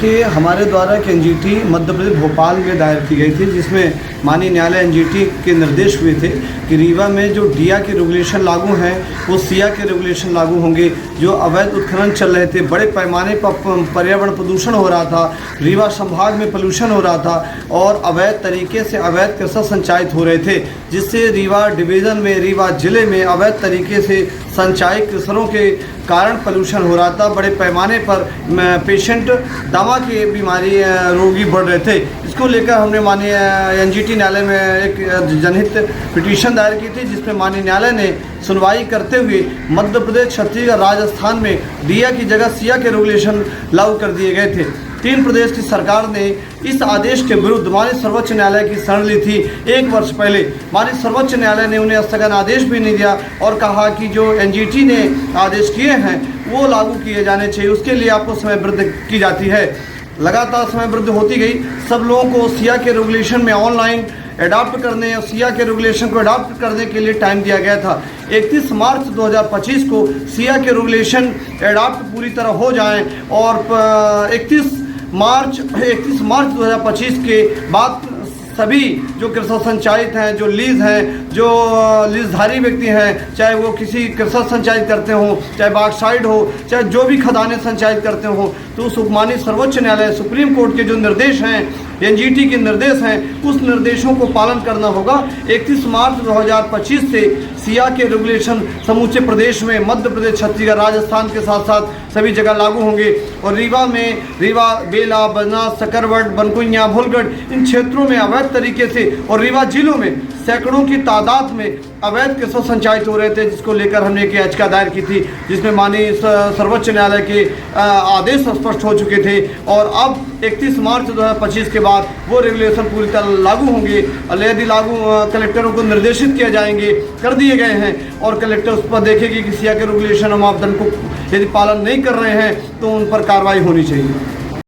देखिए, हमारे द्वारा एक एनजीटी मध्य प्रदेश भोपाल में दायर की गई थी, जिसमें माननीय न्यायालय एनजीटी के निर्देश हुए थे कि रीवा में जो डिया के रेगुलेशन लागू हैं वो सिया के रेगुलेशन लागू होंगे। जो अवैध उत्खनन चल रहे थे, बड़े पैमाने पर पर्यावरण प्रदूषण हो रहा था, रीवा संभाग में पॉल्यूशन हो रहा था और अवैध तरीके से अवैध कृषि संचालित हो रहे थे, जिससे रीवा डिवीज़न में, रीवा जिले में अवैध तरीके से संचालित कृषियों के कारण पॉल्यूशन हो रहा था। बड़े पैमाने पर पेशेंट दमा की बीमारी रोगी बढ़ रहे थे। इसको लेकर हमने माननीय एनजीटी न्यायालय में एक जनहित पिटीशन दायर की थी, जिसमें माननीय न्यायालय ने सुनवाई करते हुए मध्य प्रदेश, छत्तीसगढ़, राजस्थान में डिया की जगह सिया के रेगुलेशन लागू कर दिए गए थे। 3 प्रदेश की सरकार ने इस आदेश के विरुद्ध माननीय सर्वोच्च न्यायालय की शरण ली थी 1 वर्ष पहले। माननीय सर्वोच्च न्यायालय ने उन्हें स्थगन आदेश भी नहीं दिया और कहा कि जो एनजीटी ने आदेश किए हैं वो लागू किए जाने चाहिए, उसके लिए आपको समय वृद्धि की जाती है। लगातार समय वृद्धि होती गई। सब लोगों को सिया के रेगुलेशन में ऑनलाइन अडॉप्ट करने और सिया के रेगुलेशन को अडॉप्ट करने के लिए टाइम दिया गया था। 31 मार्च 2025 को सिया के रेगुलेशन अडॉप्ट पूरी तरह हो जाएं और 31 मार्च 2025 के बाद सभी जो कृषि संचालित हैं, जो लीज हैं, जो लीजधारी व्यक्ति हैं, चाहे वो किसी कृषि संचालित करते हों, चाहे बागसाइड हो, चाहे जो भी खदानें संचालित करते हों, तो उस माननीय सर्वोच्च न्यायालय सुप्रीम कोर्ट के जो निर्देश हैं, एनजीटी के निर्देश हैं, उस निर्देशों को पालन करना होगा। 31 मार्च 2025 से सिया के रेगुलेशन समूचे प्रदेश में, मध्य प्रदेश, छत्तीसगढ़, राजस्थान के साथ साथ सभी जगह लागू होंगे और रीवा में, रीवा, बेला, बजना, सकरवट, बनकुइया, भूलगढ़, इन क्षेत्रों में अवैध तरीके से और रीवा जिलों में सैकड़ों की तादाद में अवैध कृषि संचालित हो रहे थे, जिसको लेकर हमने एक याचिका दायर की थी, जिसमें माननीय सर्वोच्च न्यायालय के आदेश स्पष्ट हो चुके थे और अब 31 मार्च 2025 के बाद वो रेगुलेशन पूरी तरह लागू होंगे। यदि लागू कलेक्टरों को निर्देशित किए जाएंगे, कर दिए गए हैं और कलेक्टर उस पर देखेंगे कि सिया के रेगुलेशन और मापदंड को यदि पालन नहीं कर रहे हैं तो उन पर कार्रवाई होनी चाहिए।